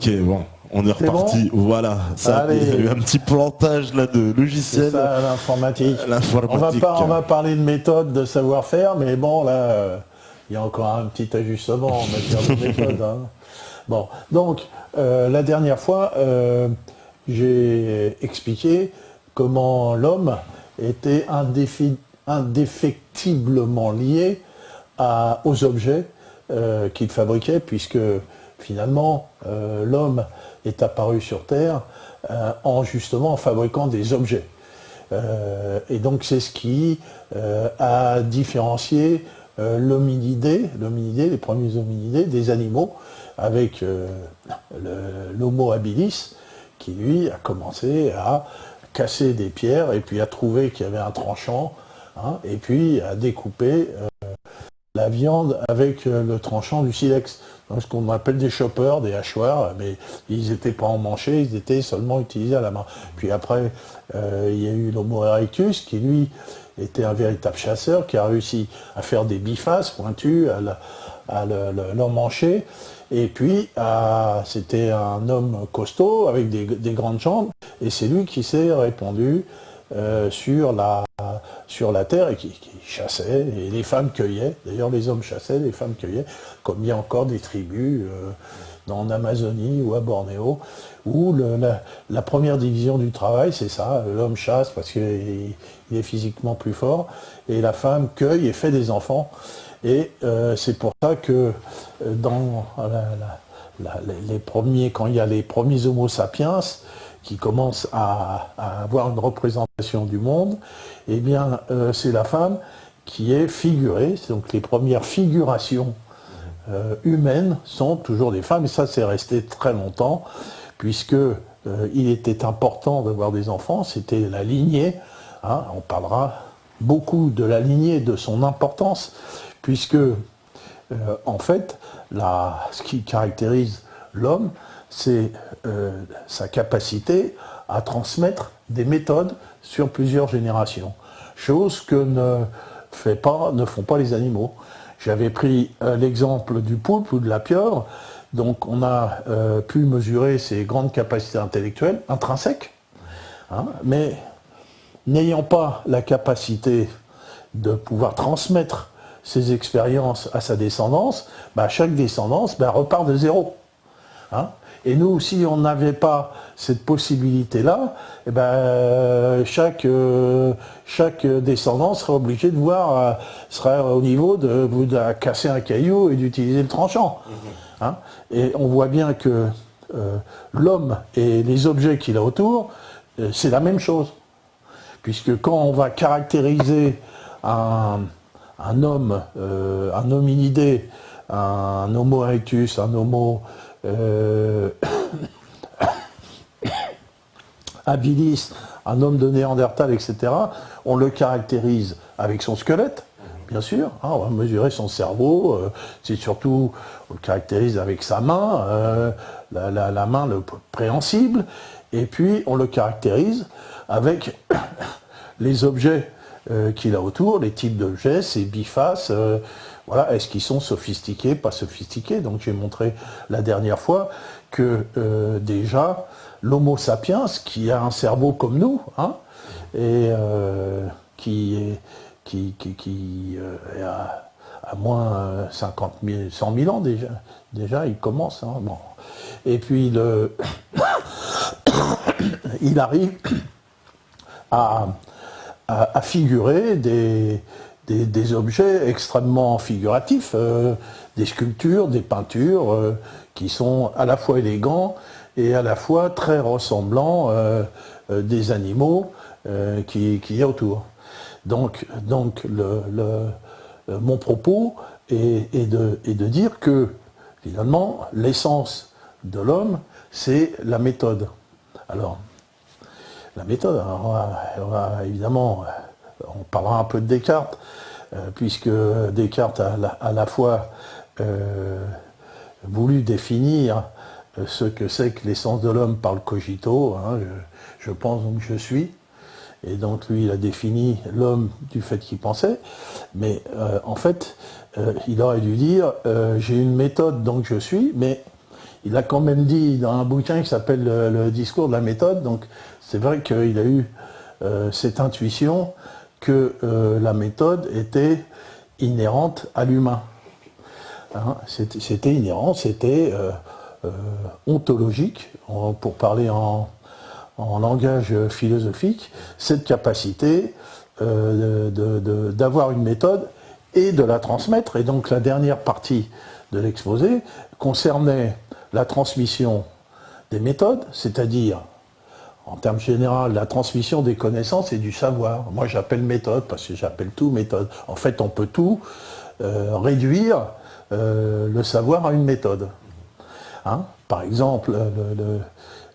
Ok, bon, on est reparti. Bon, voilà, ça, il y a eu un petit plantage là de logiciel. C'est ça, l'informatique. L'informatique. On va parler de méthode, de savoir-faire, mais bon, là, il y a encore un petit ajustement en matière de méthode. Hein. Bon, donc, la dernière fois, j'ai expliqué comment l'homme était indéfectiblement lié aux objets qu'il fabriquait, puisque finalement, l'homme est apparu sur Terre justement en fabriquant des objets. Et donc c'est ce qui a différencié l'hominidé, les premiers hominidés, des animaux, avec l'Homo habilis, qui lui a commencé à casser des pierres et puis à trouver qu'il y avait un tranchant, hein, et puis à découper la viande avec le tranchant du silex. Donc, ce qu'on appelle des choppers, des hachoirs, mais ils n'étaient pas emmanchés, ils étaient seulement utilisés à la main. Puis après, il y a eu l'Homo erectus qui, lui, était un véritable chasseur, qui a réussi à faire des bifaces pointus, à l'emmancher. Et puis, c'était un homme costaud, avec des grandes jambes, et c'est lui qui s'est répandu sur la terre et qui chassait, et les femmes cueillaient. D'ailleurs, les hommes chassaient, les femmes cueillaient, comme il y a encore des tribus en Amazonie ou à Bornéo, où la première division du travail, c'est ça, l'homme chasse parce qu'il est physiquement plus fort, et la femme cueille et fait des enfants. Et c'est pour ça que dans quand il y a les premiers Homo sapiens, qui commence à avoir une représentation du monde, eh bien, c'est la femme qui est figurée. Donc les premières figurations humaines sont toujours des femmes, et ça, c'est resté très longtemps, puisque il était important d'avoir des enfants, c'était la lignée. Hein, on parlera beaucoup de la lignée, de son importance, puisque, en fait, ce qui caractérise l'homme, c'est sa capacité à transmettre des méthodes sur plusieurs générations. Chose que ne font pas les animaux. J'avais pris l'exemple du poulpe ou de la pieuvre, donc on a pu mesurer ses grandes capacités intellectuelles intrinsèques, hein, mais n'ayant pas la capacité de pouvoir transmettre ses expériences à sa descendance, chaque descendance repart de zéro. Hein. Et nous, si on n'avait pas cette possibilité-là, chaque descendant serait obligé de serait au niveau de casser un caillou et d'utiliser le tranchant. Hein. Et on voit bien que l'homme et les objets qu'il a autour, c'est la même chose. Puisque quand on va caractériser un homme, un hominidé, un Homo erectus, un Homo habilis, un homme de Néandertal, etc., on le caractérise avec son squelette, bien sûr, hein, on va mesurer son cerveau, c'est surtout, on le caractérise avec sa main, la main le préhensible, et puis on le caractérise avec les objets qu'il a autour, les types d'objets, ses bifaces, voilà, est-ce qu'ils sont sophistiqués, pas sophistiqués. Donc j'ai montré la dernière fois que déjà l'Homo sapiens, qui a un cerveau comme nous, hein, et qui est à moins 50 000, 100 000 ans déjà il commence. Hein, bon. Et puis il arrive à figurer des objets extrêmement figuratifs, des sculptures, des peintures qui sont à la fois élégants et à la fois très ressemblants des animaux qu'il y a autour. Donc mon propos est de dire que finalement l'essence de l'homme, c'est la méthode. Alors, la méthode, évidemment, on parlera un peu de Descartes, puisque Descartes a à la fois voulu définir ce que c'est que l'essence de l'homme par le cogito, hein, je pense donc je suis, et donc lui il a défini l'homme du fait qu'il pensait, mais en fait il aurait dû dire j'ai une méthode donc je suis, mais il a quand même dit dans un bouquin qui s'appelle le discours de la méthode, donc c'est vrai qu'il a eu cette intuition que la méthode était inhérente à l'humain. Hein, c'était inhérent, c'était ontologique, pour parler en langage philosophique, cette capacité d'avoir une méthode et de la transmettre. Et donc la dernière partie de l'exposé concernait la transmission des méthodes, c'est-à-dire, en termes généraux, la transmission des connaissances et du savoir. Moi j'appelle méthode parce que j'appelle tout méthode. En fait, on peut tout réduire le savoir à une méthode. Hein, par exemple,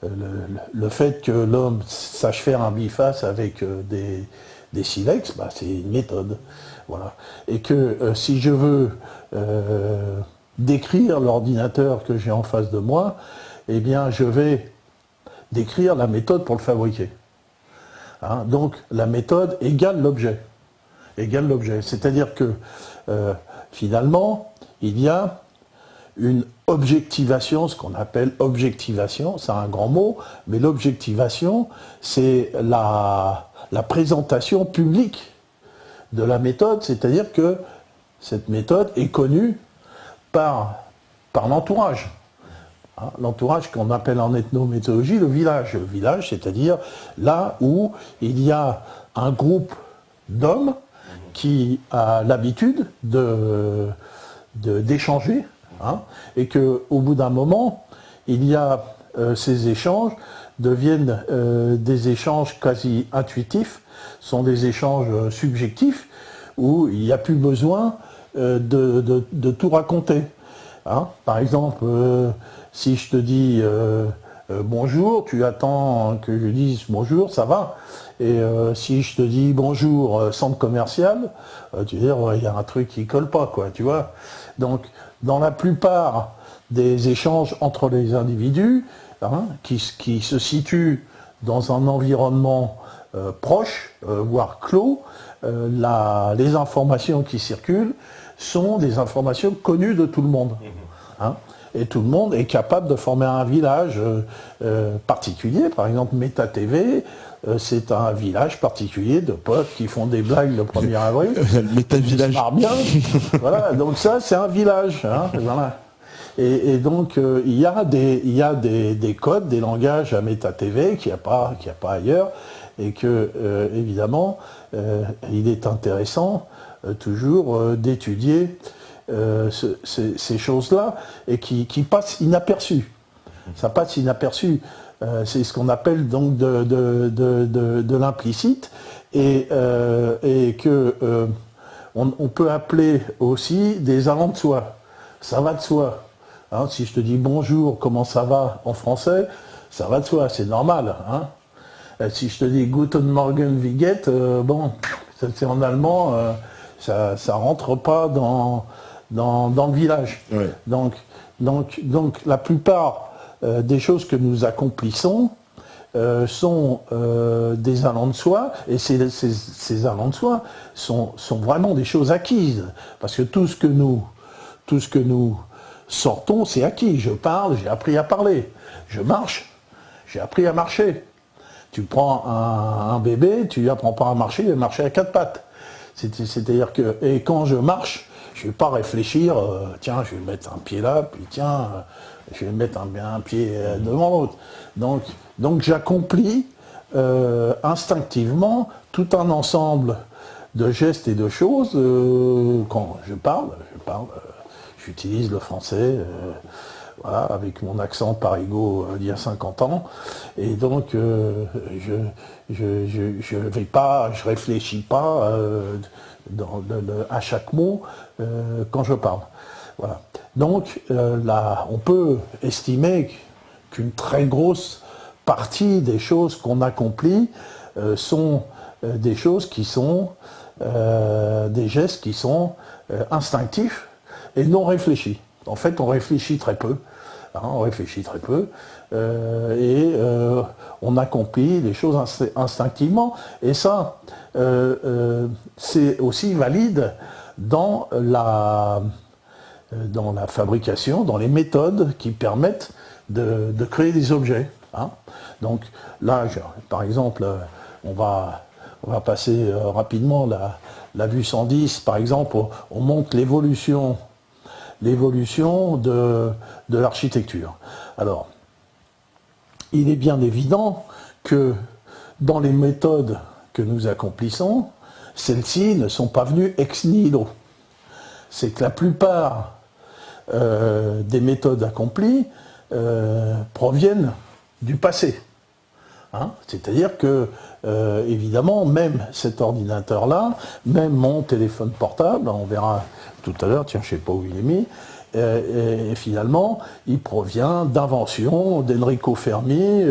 le fait que l'homme sache faire un biface avec des silex, bah, c'est une méthode. Voilà. Et que si je veux décrire l'ordinateur que j'ai en face de moi, eh bien je vais décrire la méthode pour le fabriquer. Hein, donc la méthode égale l'objet. Égale l'objet. C'est-à-dire que finalement, il y a une objectivation, ce qu'on appelle objectivation, c'est un grand mot, mais l'objectivation, c'est la présentation publique de la méthode, c'est-à-dire que cette méthode est connue par l'entourage. Hein, l'entourage qu'on appelle en ethnométhodologie le village. Le village, c'est-à-dire là où il y a un groupe d'hommes qui a l'habitude d'échanger, hein, et qu'au bout d'un moment, il y a ces échanges deviennent des échanges quasi intuitifs, sont des échanges subjectifs, où il n'y a plus besoin de tout raconter. Hein. Par exemple, si je te dis bonjour, tu attends que je dise bonjour, ça va. Et si je te dis bonjour, centre commercial, tu vas dire, il y a un truc qui colle pas, quoi, tu vois. Donc, dans la plupart des échanges entre les individus, hein, qui se situent dans un environnement proche, voire clos, les informations qui circulent sont des informations connues de tout le monde. Hein. Et tout le monde est capable de former un village particulier. Par exemple, Meta TV, c'est un village particulier de potes qui font des blagues le 1er avril. Méta-village. Ça bien. Voilà, donc ça, c'est un village. Hein, voilà. Et donc, il y a des codes, des langages à Meta TV qu'il n'y a pas ailleurs. Et que, évidemment, il est intéressant toujours d'étudier ces choses-là et qui passent inaperçues. Ça passe inaperçu. C'est ce qu'on appelle donc de l'implicite et que on peut appeler aussi des allants de soi. Ça va de soi. Hein, si je te dis bonjour, comment ça va en français, ça va de soi, c'est normal. Hein. Si je te dis Guten Morgen, wie geht, bon, c'est en allemand, ça rentre pas dans le village. Ouais. Donc la plupart des choses que nous accomplissons sont des allants de soi, et ces allants de soi sont vraiment des choses acquises, parce que tout ce que nous sortons, c'est acquis. Je parle, j'ai appris à parler. Je marche, j'ai appris à marcher. Tu prends un bébé, tu lui apprends pas à marcher, il va marcher à 4 pattes. C'est-à-dire que, et quand je marche, je ne vais pas réfléchir, tiens, je vais mettre un pied là, puis tiens, je vais mettre un pied devant l'autre. Donc j'accomplis instinctivement tout un ensemble de gestes et de choses. Quand je parle, j'utilise le français, voilà, avec mon accent parigot d'il y a 50 ans, et donc je réfléchis pas à chaque mot quand je parle. Voilà. Donc là, on peut estimer qu'une très grosse partie des choses qu'on accomplit sont des choses qui sont des gestes qui sont instinctifs et non réfléchis. En fait, on réfléchit très peu. Hein, on réfléchit très peu et on accomplit les choses instinctivement. Et ça, c'est aussi valide dans la fabrication, dans les méthodes qui permettent de créer des objets. Hein. Donc là, par exemple, on va passer rapidement la vue 110, par exemple, on montre l'évolution de l'architecture. Alors, il est bien évident que dans les méthodes que nous accomplissons, celles-ci ne sont pas venues ex nihilo. C'est que la plupart des méthodes accomplies proviennent du passé. Hein, c'est-à-dire que, évidemment, même cet ordinateur-là, même mon téléphone portable, on verra tout à l'heure, tiens, je ne sais pas où il est mis, et finalement, il provient d'inventions d'Enrico Fermi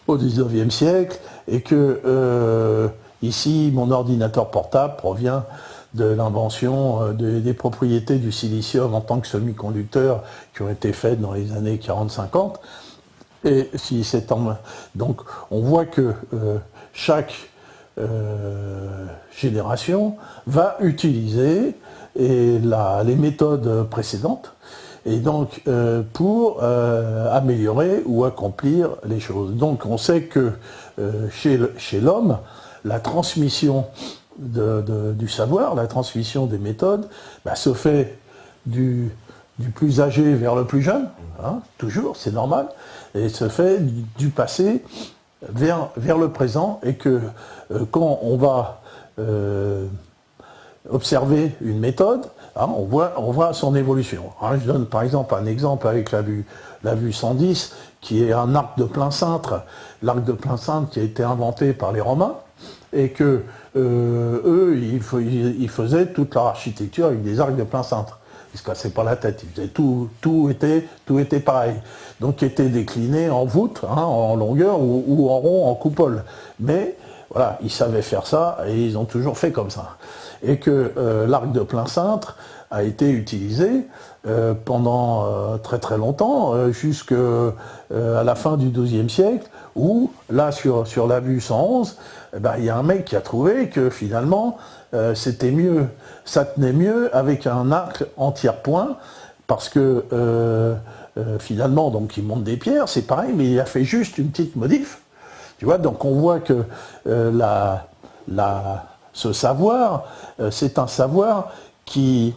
au XIXe siècle, et que, ici, mon ordinateur portable provient de l'invention des propriétés du silicium en tant que semi-conducteur qui ont été faites dans les années 40-50. Et si donc on voit que chaque génération va utiliser les méthodes précédentes et donc pour améliorer ou accomplir les choses. Donc on sait que chez l'homme, la transmission du savoir, la transmission des méthodes, se fait du plus âgé vers le plus jeune, hein, toujours, c'est normal, et se fait du passé vers le présent, et que quand on va observer une méthode, hein, on voit son évolution. Hein, je donne par exemple un exemple avec la vue 110, qui est un arc de plein cintre, l'arc de plein cintre qui a été inventé par les Romains, et que eux, ils faisaient toute leur architecture avec des arcs de plein cintre. Ils se cassaient pas la tête, ils faisaient tout était pareil. Donc, qui était décliné en voûte, hein, en longueur, ou en rond, en coupole. Mais, voilà, ils savaient faire ça, et ils ont toujours fait comme ça. Et que l'arc de plein cintre a été utilisé pendant très très longtemps, jusqu'à la fin du XIIe siècle, où, là, sur la vue 111, il y a un mec qui a trouvé que, finalement, c'était mieux, ça tenait mieux avec un arc en tiers-point, parce que finalement, donc il monte des pierres, c'est pareil, mais il a fait juste une petite modif. Tu vois, donc on voit que ce savoir, c'est un savoir qui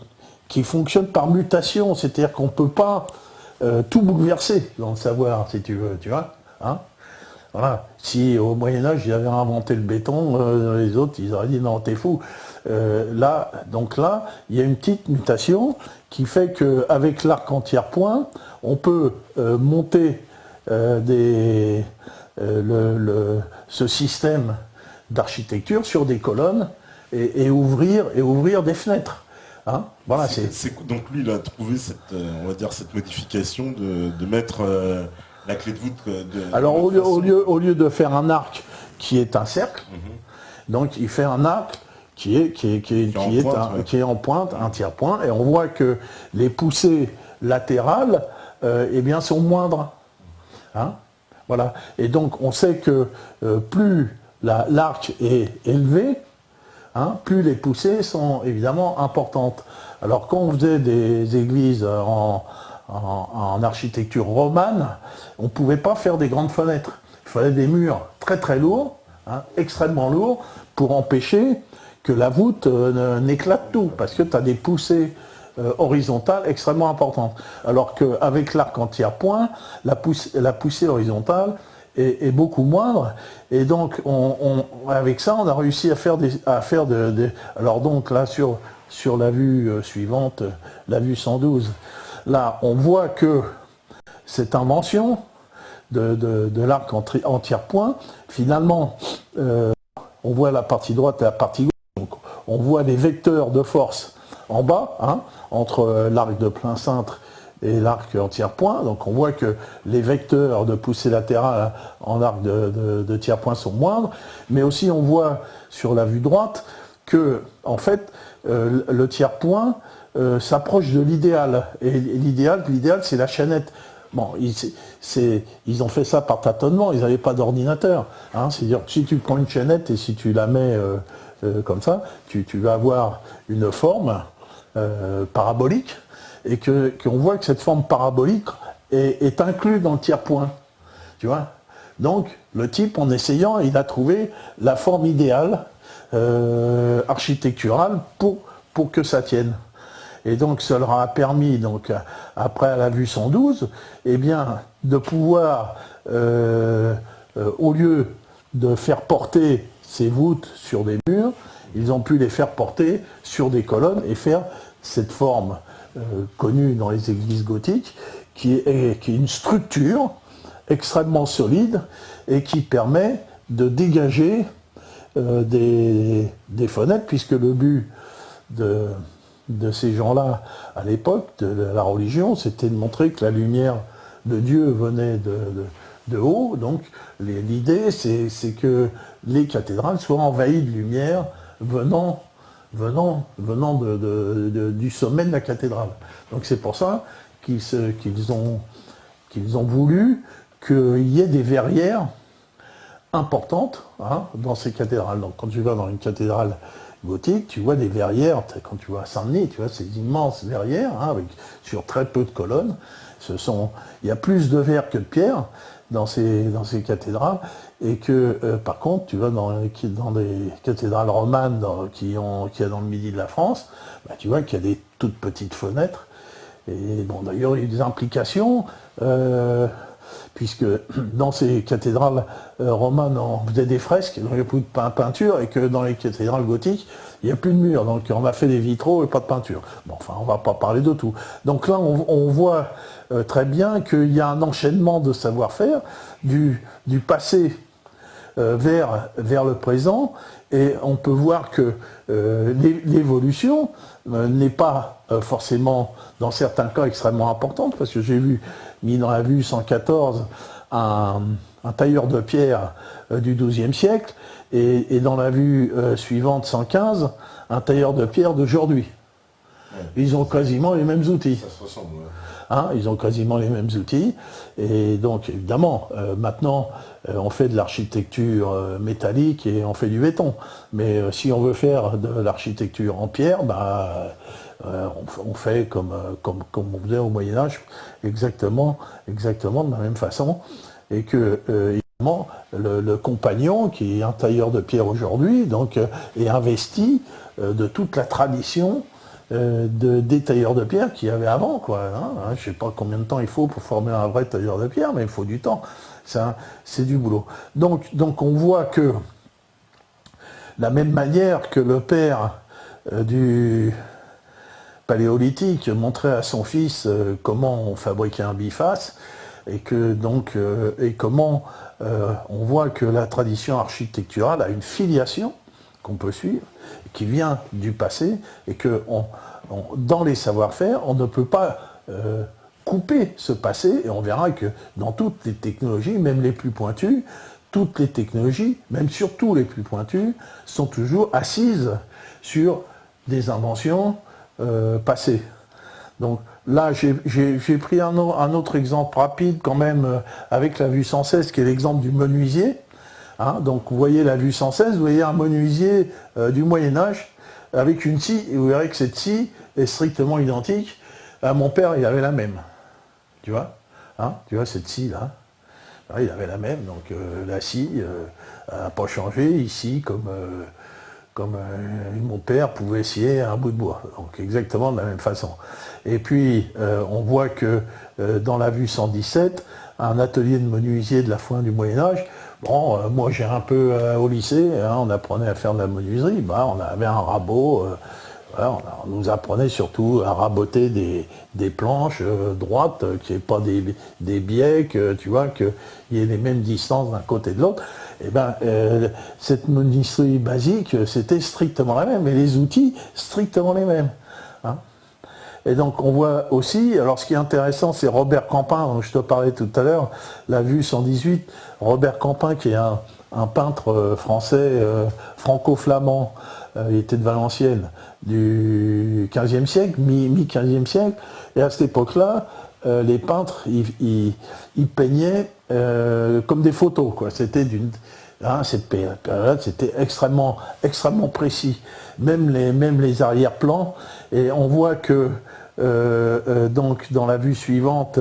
fonctionne par mutation, c'est-à-dire qu'on ne peut pas tout bouleverser dans le savoir, si tu veux, tu vois. Hein, voilà. Si au Moyen-Âge, ils avaient inventé le béton, les autres, ils auraient dit non, t'es fou. Là, il y a une petite mutation qui fait qu'avec l'arc en tiers-point, on peut monter ce système d'architecture sur des colonnes et ouvrir des fenêtres. Hein, voilà, donc lui, il a trouvé on va dire, cette modification de mettre la clé de voûte. Alors au lieu de faire un arc qui est un cercle, donc il fait un arc qui est en pointe, un tiers-point, et on voit que les poussées latérales sont moindres. Hein, voilà. Et donc on sait que plus l'arc est élevé, hein, plus les poussées sont évidemment importantes. Alors quand on faisait des églises en architecture romane, on ne pouvait pas faire des grandes fenêtres. Il fallait des murs très très lourds, hein, extrêmement lourds, pour empêcher que la voûte n'éclate tout, parce que tu as des poussées horizontales extrêmement importantes. Alors qu'avec l'arc en tiers-point, la poussée horizontale est beaucoup moindre, et donc avec ça, on a réussi à faire alors donc là, sur la vue suivante, la vue 112, là, on voit que cette invention de l'arc en tiers-point, finalement, on voit la partie droite et la partie gauche, donc on voit les vecteurs de force en bas, hein, entre l'arc de plein cintre et l'arc en tiers-point. Donc on voit que les vecteurs de poussée latérale en arc de tiers-point sont moindres, mais aussi on voit sur la vue droite que, en fait, le tiers-point s'approche de l'idéal. Et l'idéal, c'est la chaînette. Bon, ils ont fait ça par tâtonnement, ils n'avaient pas d'ordinateur. Hein, c'est-à-dire que si tu prends une chaînette et si tu la mets comme ça, tu vas avoir une forme parabolique, et qu'on voit que cette forme parabolique est inclus dans le tiers-point. Tu vois? Donc, le type, en essayant, il a trouvé la forme idéale architecturale pour que ça tienne. Et donc, ça leur a permis, donc, après à la vue 112, eh bien, de pouvoir, au lieu de faire porter ces voûtes sur des murs, ils ont pu les faire porter sur des colonnes et faire cette forme connue dans les églises gothiques, qui est une structure extrêmement solide et qui permet de dégager des fenêtres, puisque le but de ces gens-là, à l'époque, de la religion, c'était de montrer que la lumière de Dieu venait de haut. Donc l'idée, c'est que les cathédrales soient envahies de lumière venant du sommet de la cathédrale. Donc c'est pour ça qu'ils ont voulu qu'il y ait des verrières importantes dans ces cathédrales. Donc quand tu vas dans une cathédrale gothique, tu vois des verrières, quand tu vas à Saint-Denis, tu vois ces immenses verrières sur très peu de colonnes. Il y a plus de verre que de pierre dans ces cathédrales, et que par contre, tu vas dans des cathédrales romanes qu'il y a dans le midi de la France, tu vois qu'il y a des toutes petites fenêtres. Et bon, d'ailleurs, il y a eu des implications, puisque dans ces cathédrales romanes, on faisait des fresques, donc il n'y a plus de peinture, et que dans les cathédrales gothiques, il n'y a plus de murs, donc on a fait des vitraux et pas de peinture. Bon, enfin, on ne va pas parler de tout. Donc là, on voit très bien qu'il y a un enchaînement de savoir-faire du passé vers le présent, et on peut voir que l'évolution n'est pas forcément, dans certains cas, extrêmement importante, parce que j'ai mis dans la vue 114 un tailleur de pierre du XIIe siècle, et dans la vue suivante, 115, un tailleur de pierre d'aujourd'hui. Ouais. Ils ont quasiment les mêmes outils. Ça se ressemble, ouais. Ils ont quasiment les mêmes outils, et donc évidemment, maintenant, on fait de l'architecture métallique et on fait du béton. Mais si on veut faire de l'architecture en pierre, on fait comme on faisait au Moyen-Âge, exactement de la même façon. Et que, évidemment, le compagnon, qui est un tailleur de pierre aujourd'hui, donc, est investi de toute la tradition des tailleurs de pierre qu'il y avait avant, quoi. Je ne sais pas combien de temps il faut pour former un vrai tailleur de pierre, mais il faut du temps. C'est du boulot. Donc on voit que, de la même manière que le père du Paléolithique montrait à son fils comment on fabriquait un biface, et comment on voit que la tradition architecturale a une filiation qu'on peut suivre, qui vient du passé, et que dans les savoir-faire, on ne peut pas couper ce passé, et on verra que dans toutes les technologies, même les plus pointues, toutes les technologies, même surtout les plus pointues, sont toujours assises sur des inventions passées. Donc là, j'ai pris un autre exemple rapide quand même, avec la vue 116, qui est l'exemple du menuisier. Donc vous voyez la vue 116, vous voyez un menuisier du Moyen-Âge avec une scie, et vous verrez que cette scie est strictement identique. Mon père, il avait la même. Tu vois tu vois cette scie-là, il avait la même, donc la scie n'a pas changé ici, comme mon père pouvait scier un bout de bois, donc exactement de la même façon. Et puis on voit que dans la vue 117, un atelier de menuisier de la fin du Moyen-Âge. Bon, moi j'ai un peu au lycée, on apprenait à faire de la menuiserie, on avait un rabot, on nous apprenait surtout à raboter des planches droites, qu'il n'y ait pas des biais, tu vois, qu'il y ait les mêmes distances d'un côté et de l'autre. Et cette menuiserie basique, c'était strictement la même, et les outils, strictement les mêmes. Et donc on voit aussi, alors ce qui est intéressant, c'est Robert Campin, dont je te parlais tout à l'heure, la vue 118, Robert Campin qui est un peintre français franco-flamand, il était de Valenciennes, du 15e siècle, mi-15e siècle, et à cette époque-là, les peintres, ils peignaient comme des photos, quoi. C'était cette période, c'était extrêmement précis, même les arrière-plans, et on voit que donc dans la vue suivante,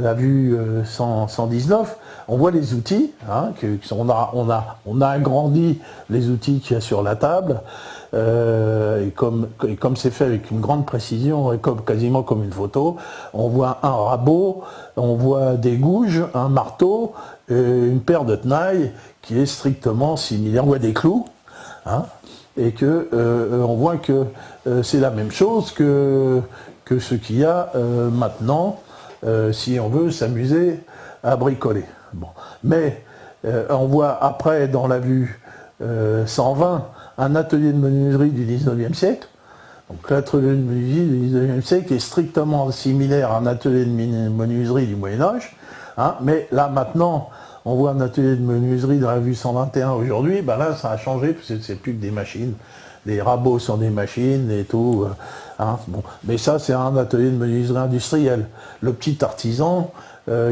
la vue 119, on voit les outils, hein, on a agrandi les outils qu'il y a sur la table, et comme c'est fait avec une grande précision, et quasiment comme une photo, on voit un rabot, on voit des gouges, un marteau, et une paire de tenailles qui est strictement similaire, on voit des clous, hein, et que on voit que c'est la même chose que ce qu'il y a maintenant, si on veut s'amuser à bricoler. Bon. Mais on voit après dans la vue 120 un atelier de menuiserie du 19e siècle. Donc l'atelier de menuiserie du 19e siècle est strictement similaire à un atelier de menuiserie du Moyen-Âge. Hein, mais là maintenant, on voit un atelier de menuiserie dans la vue 121 aujourd'hui, ben là ça a changé, parce que c'est plus que des machines. Les rabots sont des machines et tout. Hein, bon. Mais ça, c'est un atelier de menuiserie industrielle. Le petit artisan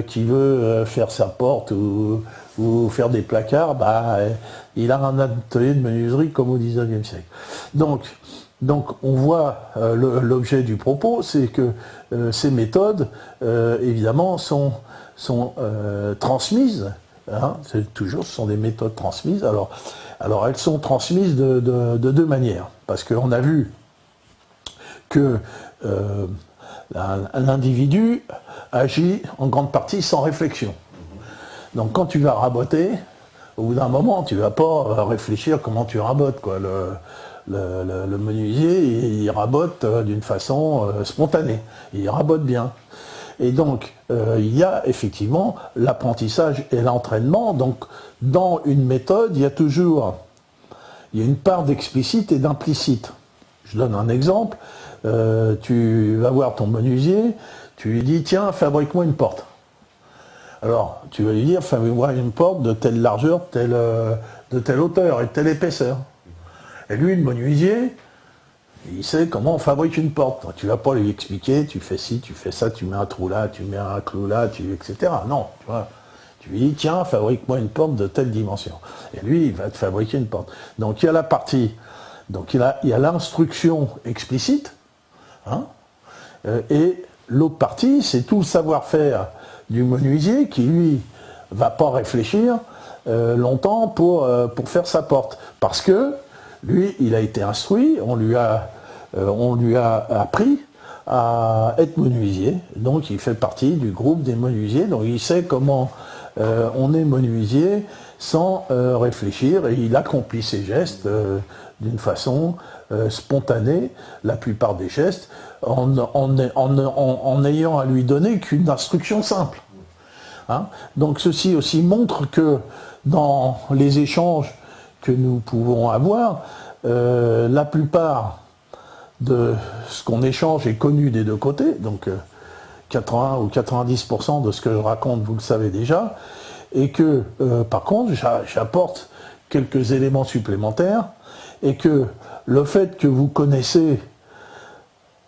qui veut faire sa porte ou faire des placards, bah, il a un atelier de menuiserie comme au 19e siècle. Donc on voit l'objet du propos, c'est que ces méthodes, évidemment, sont transmises. Hein, ce sont des méthodes transmises. Alors elles sont transmises de deux manières, parce qu'on a vu que l'individu agit en grande partie sans réflexion. Donc quand tu vas raboter, au bout d'un moment, tu ne vas pas réfléchir comment tu rabotes, quoi. Le menuisier, il rabote d'une façon spontanée, il rabote bien. Et donc, il y a effectivement l'apprentissage et l'entraînement. Donc, dans une méthode, il y a une part d'explicite et d'implicite. Je donne un exemple. Tu vas voir ton menuisier, tu lui dis, tiens, fabrique-moi une porte. Alors, tu vas lui dire, fabrique-moi une porte de telle largeur, de telle hauteur et de telle épaisseur. Et lui, le menuisier, il sait comment on fabrique une porte. Tu ne vas pas lui expliquer, tu fais ci, tu fais ça, tu mets un trou là, tu mets un clou là, etc. Non, tu vois. Tu lui dis, tiens, fabrique-moi une porte de telle dimension. Et lui, il va te fabriquer une porte. Donc il y a la partie, il y a l'instruction explicite, hein, et l'autre partie, c'est tout le savoir-faire du menuisier qui, lui, va pas réfléchir longtemps pour faire sa porte. Parce que lui, il a été instruit, on lui a appris à être menuisier, donc il fait partie du groupe des menuisiers, donc il sait comment on est menuisier sans réfléchir, et il accomplit ses gestes d'une façon spontanée, la plupart des gestes, en ayant à lui donner qu'une instruction simple. Hein, donc ceci aussi montre que dans les échanges que nous pouvons avoir, la plupart de ce qu'on échange est connu des deux côtés, donc 80 ou 90% de ce que je raconte, vous le savez déjà, et que par contre, j'apporte quelques éléments supplémentaires, et que le fait que vous connaissez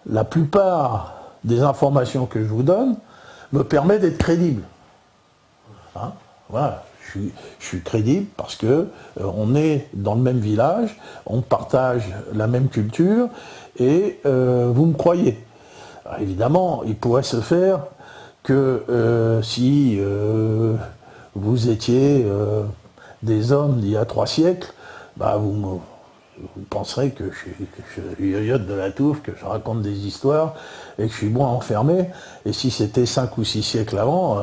la plupart des informations que je vous donne me permet d'être crédible. Hein, voilà. Je suis crédible parce que on est dans le même village, on partage la même culture et vous me croyez. Alors, évidemment, il pourrait se faire que si vous étiez des hommes d'il y a 3 siècles, bah, vous penserez que je suis yoyote de la touffe, que je raconte des histoires et que je suis bon à enfermer. Et si c'était 5 ou 6 siècles avant,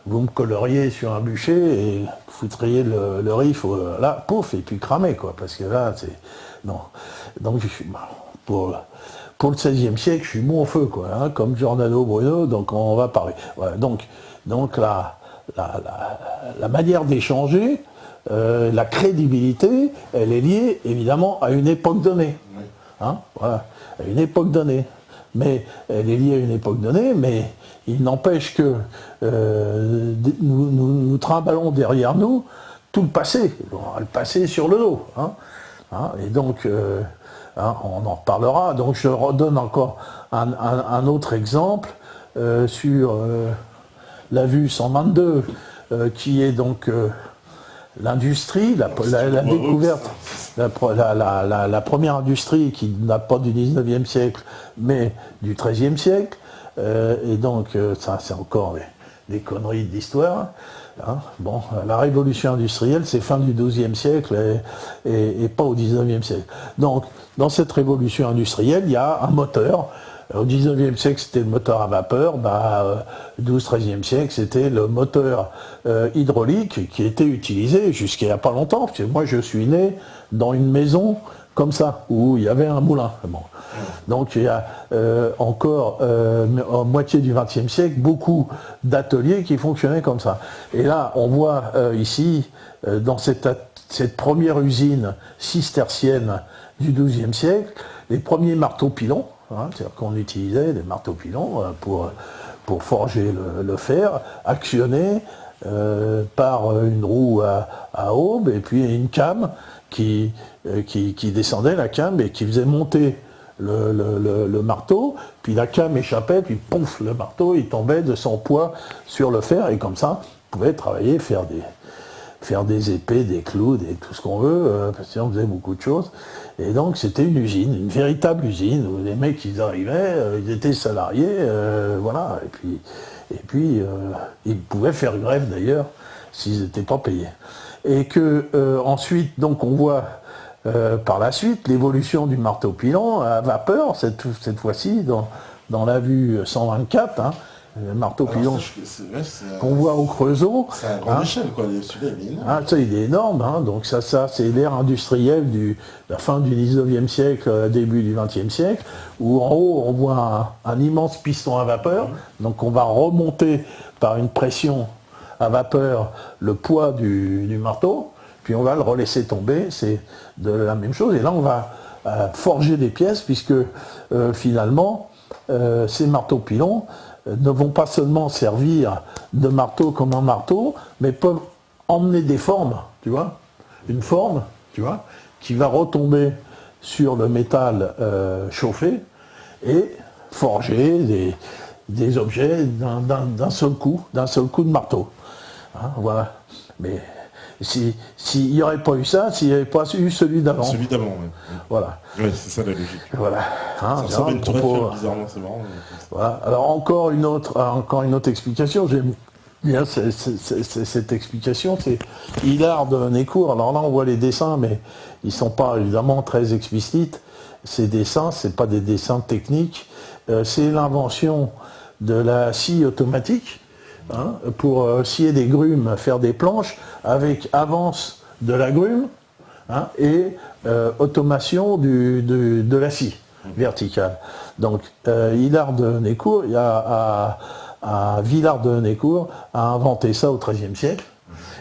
vous me colleriez sur un bûcher et foutriez le riff là, pouf, et puis cramé, quoi, parce que là, c'est... Non. Donc, pour le XVIe siècle, je suis bon au feu, quoi, hein, comme Giordano Bruno, donc on va parler. Voilà, donc la manière d'échanger, la crédibilité, elle est liée, évidemment, à une époque donnée. Hein, voilà, à une époque donnée. Mais elle est liée à une époque donnée, mais il n'empêche que nous trimballons derrière nous tout le passé. Le passé sur le dos. Hein, et donc, on en reparlera. Donc je redonne encore un autre exemple sur la vue 122, qui est donc l'industrie, la découverte, la première industrie qui n'a pas du 19e siècle, mais du 13e siècle. Et donc, ça, c'est encore des conneries d'histoire. Hein. Bon, la révolution industrielle, c'est fin du XIIe siècle et pas au XIXe siècle. Donc, dans cette révolution industrielle, il y a un moteur. Au XIXe siècle, c'était le moteur à vapeur. XIIe, XIIIe siècle, c'était le moteur hydraulique qui était utilisé jusqu'à il n'y a pas longtemps. Parce que moi, je suis né dans une maison comme ça, où il y avait un moulin. Bon. Donc il y a encore, en moitié du XXe siècle, beaucoup d'ateliers qui fonctionnaient comme ça. Et là, on voit ici, dans cette première usine cistercienne du XIIe siècle, les premiers marteaux-pilons, hein, c'est-à-dire qu'on utilisait des marteaux-pilons pour forger le fer, actionnés par une roue à aube et puis une came qui descendait, la came, et qui faisait monter le marteau, puis la came échappait, puis pouf, le marteau il tombait de son poids sur le fer, et comme ça, on pouvait travailler, faire des épées, des clous, tout ce qu'on veut, parce qu'on faisait beaucoup de choses. Et donc c'était une usine, une véritable usine, où les mecs ils arrivaient, ils étaient salariés, voilà, et puis ils pouvaient faire grève d'ailleurs, s'ils n'étaient pas payés. Et que ensuite, donc on voit par la suite l'évolution du marteau-pilon à vapeur, cette fois-ci dans la vue 124, hein, le marteau-pilon qu'on voit au Creusot. C'est à grande échelle, quoi. Celui-là, il est énorme. Ah, ça, il est énorme, hein. Donc ça c'est l'ère industrielle de la fin du 19e siècle, début du 20e siècle, où en haut on voit un immense piston à vapeur, donc on va remonter par une pression à vapeur le poids du marteau, puis on va le relaisser tomber, c'est de la même chose, et là on va forger des pièces, puisque finalement ces marteaux-pilons ne vont pas seulement servir de marteau comme un marteau, mais peuvent emmener des formes, tu vois, une forme, tu vois, qui va retomber sur le métal chauffé et forger des objets d'un seul coup de marteau. Hein, voilà. Mais s'il n'y aurait pas eu ça, s'il n'y avait pas eu celui d'avant. Celui d'avant, oui. Voilà. Oui, c'est ça la logique. Voilà. Hein, ça ressemble à une tour Eiffel, bizarrement, c'est marrant. Voilà. Alors encore une autre explication, j'aime bien cette explication, c'est Hilard de Nécourt. Alors là on voit les dessins, mais ils ne sont pas évidemment très explicites. Ces dessins, ce n'est pas des dessins techniques, c'est l'invention de la scie automatique. Hein, pour scier des grumes, faire des planches, avec avance de la grume, hein, et automation de la scie verticale. Donc Hilard de Nécourt, à Villard de Nécourt, a inventé ça au XIIIe siècle,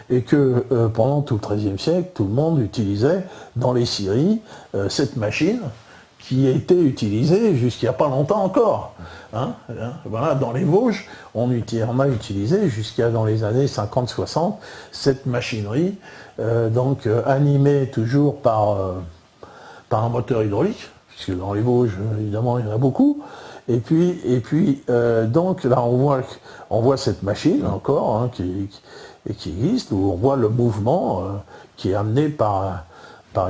et que pendant tout le XIIIe siècle, tout le monde utilisait dans les scieries cette machine, qui a été utilisé jusqu'il n'y a pas longtemps encore. Hein, voilà, dans les Vosges, on a utilisé jusqu'à dans les années 50-60 cette machinerie, animée toujours par un moteur hydraulique, puisque dans les Vosges, évidemment, il y en a beaucoup. Et puis donc là, on voit cette machine encore, hein, qui existe, où on voit le mouvement qui est amené par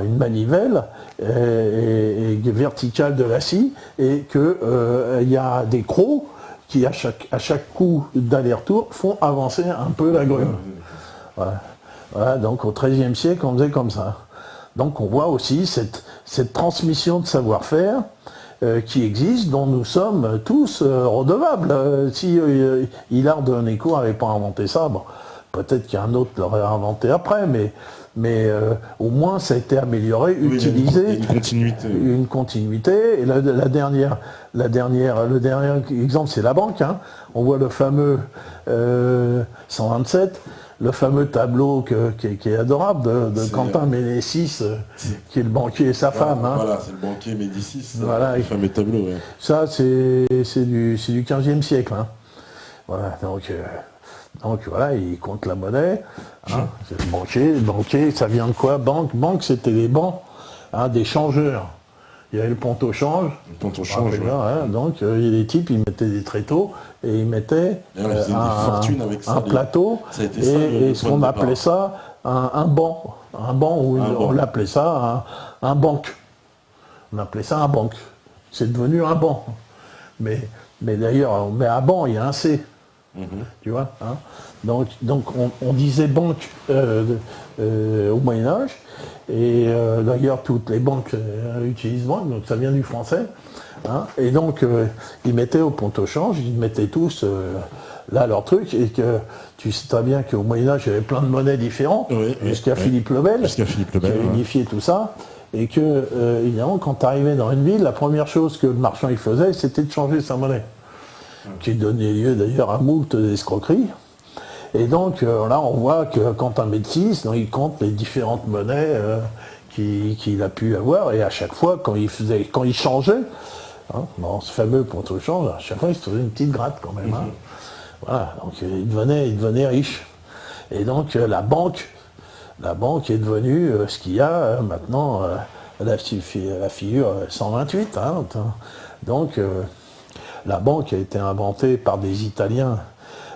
une manivelle et verticale de la scie, et qu'il y a des crocs qui, à chaque coup d'aller-retour, font avancer un peu la grume. Voilà. Voilà, donc au XIIIe siècle, on faisait comme ça. Donc on voit aussi cette transmission de savoir-faire qui existe, dont nous sommes tous redevables. Si Hilard de Nécourt n'avait pas inventé ça, bon, peut-être qu'un autre l'aurait inventé après, mais au moins ça a été amélioré, utilisé. Une continuité. Et le dernier exemple, c'est la banque. Hein. On voit le fameux 127, le fameux tableau qui est adorable de Quentin Ménécis, qui est le banquier et sa femme. Hein. Voilà, c'est le banquier Médicis, voilà, le fameux tableau. Ouais. Ça, c'est du XVe siècle. Hein. Voilà, donc voilà, il compte la monnaie. Hein, c'est le banquier, ça vient de quoi? Banque, c'était les bancs, hein, des changeurs. Il y avait le pont au change. Le pont au change, ouais. Hein, donc les types, ils mettaient des tréteaux et ils mettaient un plateau, et ce qu'on appelait ça un banc. On l'appelait ça un banc. On appelait ça un banc. C'est devenu un banc. Mais d'ailleurs, on met à banc, il y a un C. Tu vois, hein. Donc on disait banque au Moyen-Âge, et d'ailleurs toutes les banques utilisent banque, donc ça vient du français. Hein. Et donc ils mettaient au compte au change, ils mettaient tous là leur truc, et que tu sais très bien qu'au Moyen-Âge il y avait plein de monnaies différentes, jusqu'à Philippe le Bel, qui a unifié tout ça. Et que, évidemment, quand tu arrivais dans une ville, la première chose que le marchand il faisait, c'était de changer sa monnaie. Qui donnait lieu d'ailleurs à moult d'escroqueries. Et donc, là, on voit que quand un médecin, il compte les différentes monnaies qu'il a pu avoir, et à chaque fois, quand il changeait, hein, dans ce fameux compte au change, à chaque fois, il se faisait une petite gratte quand même. Hein. Voilà, donc il devenait riche. Et donc, la banque est devenue ce qu'il y a maintenant, la figure 128. Hein, donc, la banque a été inventée par des Italiens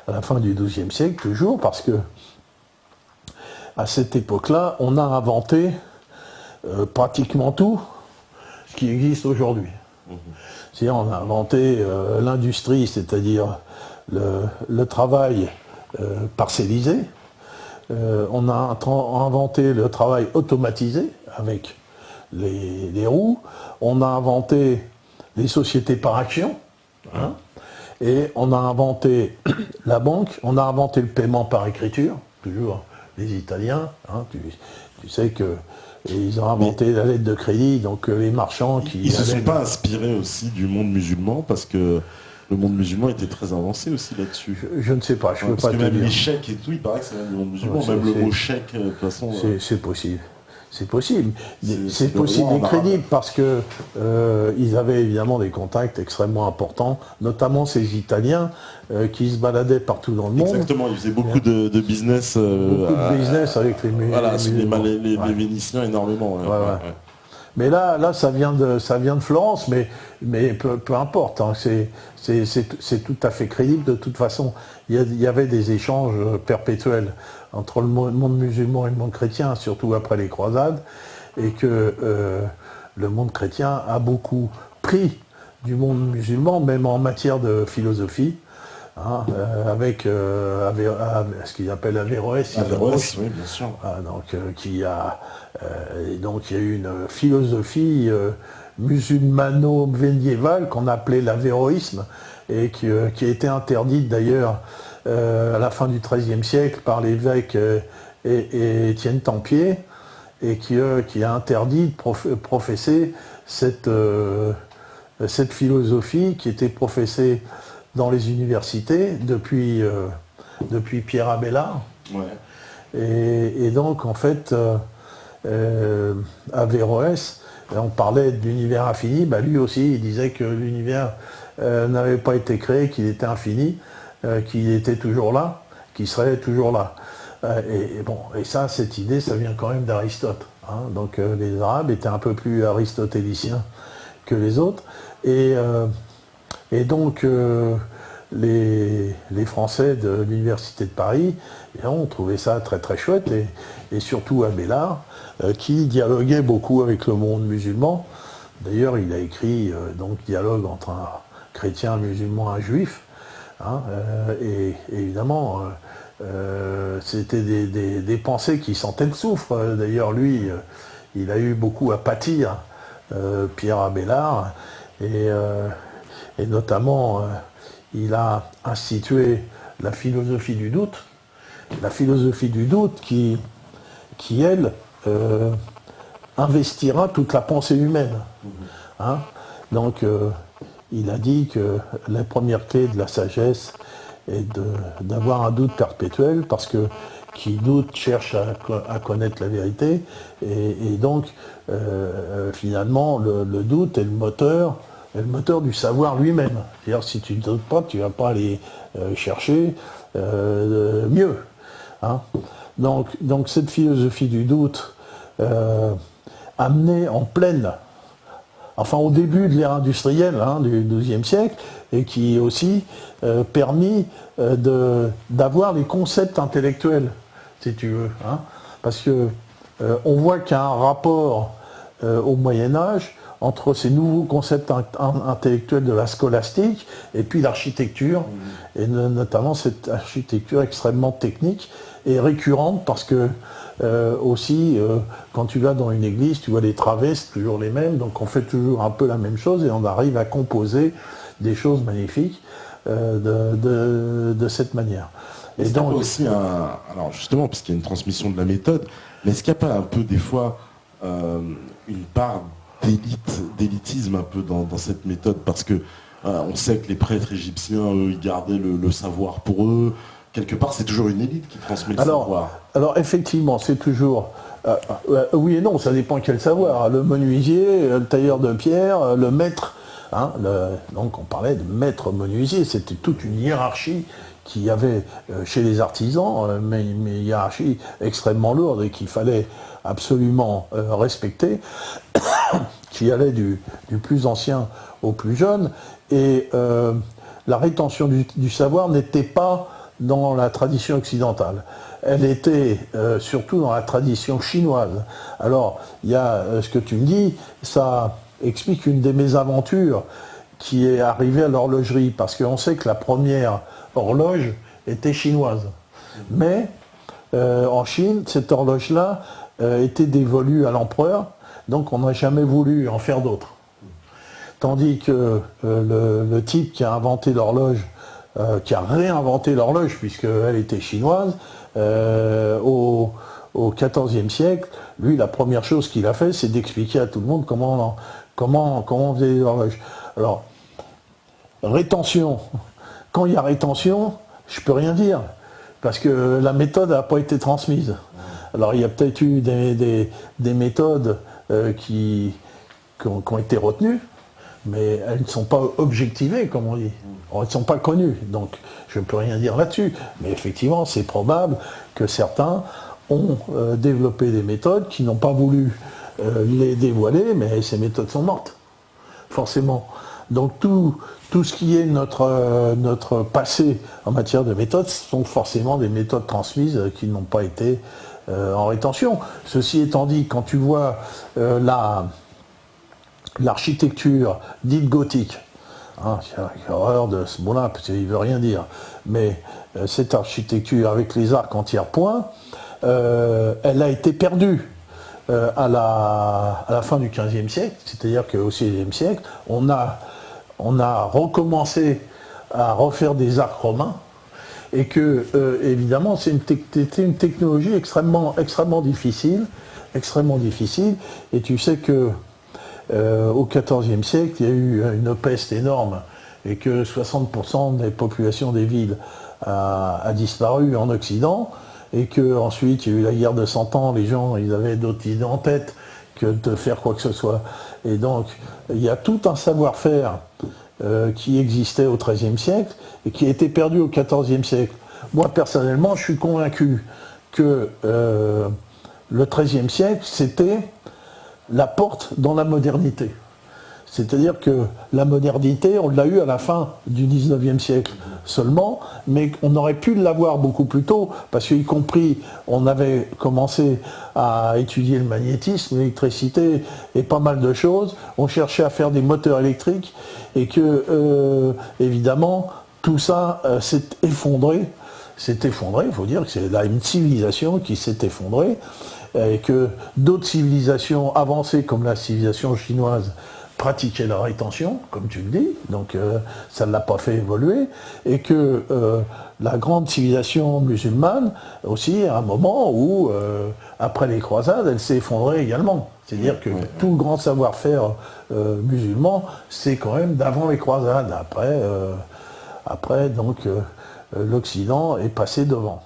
à la fin du XIIe siècle, toujours, parce que à cette époque-là, on a inventé pratiquement tout ce qui existe aujourd'hui. C'est-à-dire, on a inventé l'industrie, c'est-à-dire le travail parcellisé. On a inventé le travail automatisé avec les roues. On a inventé les sociétés par action. Hein, et on a inventé la banque, on a inventé le paiement par écriture, toujours les Italiens. Hein, tu sais que ils ont inventé la lettre de crédit, donc les marchands qui... Ils ne se sont pas inspirés aussi du monde musulman, parce que le monde musulman était très avancé aussi là-dessus. Je ne sais pas, je ne peux pas te dire. Parce que même les chèques et tout, il paraît que c'est du monde musulman, même le mot chèque, de toute façon... C'est possible. C'est possible. C'est possible et crédible parce que ils avaient évidemment des contacts extrêmement importants, notamment ces Italiens qui se baladaient partout dans le monde. Exactement, ils faisaient beaucoup de business. Beaucoup de business avec les Vénitiens énormément. Ouais. Mais là, ça vient de Florence, mais peu importe. Hein, c'est tout à fait crédible. De toute façon, il y avait des échanges perpétuels entre le monde musulman et le monde chrétien, surtout après les croisades, et que le monde chrétien a beaucoup pris du monde musulman, même en matière de philosophie, hein, avec ce qu'ils appellent Averroès. Averroès, oui, bien sûr. Donc, il y a eu une philosophie musulmano-médiévale qu'on appelait l'avéroïsme, et qui a été interdite d'ailleurs à la fin du XIIIe siècle par l'évêque Étienne Tempier, et qui a interdit de professer cette philosophie qui était professée dans les universités depuis Pierre Abélard. Ouais. Et donc, en fait, Averroès, on parlait de l'univers infini, lui aussi, il disait que l'univers n'avait pas été créé, qu'il était infini, qu'il était toujours là, qu'il serait toujours là. Et ça, cette idée, ça vient quand même d'Aristote. Hein. Donc les Arabes étaient un peu plus aristotéliciens que les autres. Et donc les Français de l'Université de Paris, ont trouvé ça très très chouette, et surtout Abélard, qui dialoguait beaucoup avec le monde musulman. D'ailleurs, il a écrit Dialogue entre un chrétien, un musulman, un juif. Hein, et évidemment, c'était des pensées qui sentaient le soufre. D'ailleurs, lui, il a eu beaucoup à pâtir, Pierre Abélard, et notamment, il a institué la philosophie du doute. La philosophie du doute qui elle, investira toute la pensée humaine. Hein, donc, il a dit que la première clé de la sagesse est d'avoir un doute perpétuel, parce que qui doute cherche à connaître la vérité, et donc finalement le doute est le moteur du savoir lui-même. C'est-à-dire, si tu ne doutes pas, tu ne vas pas aller chercher mieux. Hein. Donc cette philosophie du doute amenée en pleine, au début de l'ère industrielle du XIIe siècle, et qui aussi permis d'avoir les concepts intellectuels, si tu veux. Hein, parce que on voit qu'il y a un rapport au Moyen-Âge entre ces nouveaux concepts intellectuels de la scolastique et puis l'architecture, et notamment cette architecture extrêmement technique et récurrente parce que aussi, quand tu vas dans une église, tu vois les travées, c'est toujours les mêmes, donc on fait toujours un peu la même chose et on arrive à composer des choses magnifiques de cette manière. Et donc aussi alors justement, parce qu'il y a une transmission de la méthode, mais est-ce qu'il n'y a pas un peu des fois une part d'élitisme un peu dans cette méthode, parce que on sait que les prêtres égyptiens, eux, ils gardaient le savoir pour eux. Quelque part, c'est toujours une élite qui transmet le savoir. Alors effectivement, c'est toujours... oui et non, ça dépend quel savoir. Le menuisier, le tailleur de pierre, le maître. Hein, donc on parlait de maître menuisier, c'était toute une hiérarchie qu'il y avait chez les artisans, mais une hiérarchie extrêmement lourde et qu'il fallait absolument respecter, qui allait du plus ancien au plus jeune. Et la rétention du savoir n'était pas dans la tradition occidentale. Elle était surtout dans la tradition chinoise. Alors, il y a ce que tu me dis, ça explique une des mésaventures qui est arrivée à l'horlogerie, parce qu'on sait que la première horloge était chinoise. Mais en Chine, cette horloge-là était dévolue à l'empereur, donc on n'a jamais voulu en faire d'autres. Tandis que le type qui a inventé l'horloge, qui a réinventé l'horloge, puisqu'elle était chinoise, au XIVe siècle, lui, la première chose qu'il a fait, c'est d'expliquer à tout le monde comment on faisait les horloges. Alors, rétention. Quand il y a rétention, je ne peux rien dire, parce que la méthode n'a pas été transmise. Alors, il y a peut-être eu des méthodes qui ont été retenues, mais elles ne sont pas objectivées, comme on dit. Elles ne sont pas connues, donc je ne peux rien dire là-dessus. Mais effectivement, c'est probable que certains ont développé des méthodes qui n'ont pas voulu les dévoiler, mais ces méthodes sont mortes, forcément. Donc tout ce qui est notre passé en matière de méthodes sont forcément des méthodes transmises qui n'ont pas été en rétention. Ceci étant dit, quand tu vois l'architecture dite gothique, hein, j'ai horreur de ce mot-là, parce qu'il ne veut rien dire, mais cette architecture avec les arcs en tiers-point, elle a été perdue à la fin du XVe siècle, c'est-à-dire qu'au XVIe siècle, on a recommencé à refaire des arcs romains, et que, évidemment, c'était une technologie extrêmement difficile, et tu sais que au XIVe siècle, il y a eu une peste énorme et que 60% des populations des villes a disparu en Occident, et qu'ensuite il y a eu la guerre de 100 ans, les gens ils avaient d'autres idées en tête que de faire quoi que ce soit. Et donc il y a tout un savoir-faire qui existait au XIIIe siècle et qui a été perdu au XIVe siècle. Moi personnellement, je suis convaincu que le XIIIe siècle, c'était la porte dans la modernité. C'est-à-dire que la modernité, on l'a eu à la fin du XIXe siècle seulement, mais on aurait pu l'avoir beaucoup plus tôt, parce qu'y compris, on avait commencé à étudier le magnétisme, l'électricité et pas mal de choses. On cherchait à faire des moteurs électriques, et que, évidemment, tout ça s'est effondré. Il faut dire que c'est là une civilisation qui s'est effondrée, et que d'autres civilisations avancées, comme la civilisation chinoise, pratiquaient la rétention, comme tu le dis, donc ça ne l'a pas fait évoluer, et que la grande civilisation musulmane, aussi, à un moment où, après les croisades, elle s'est effondrée également. C'est-à-dire que tout le grand savoir-faire musulman, c'est quand même d'avant les croisades. Après, donc, l'Occident est passé devant.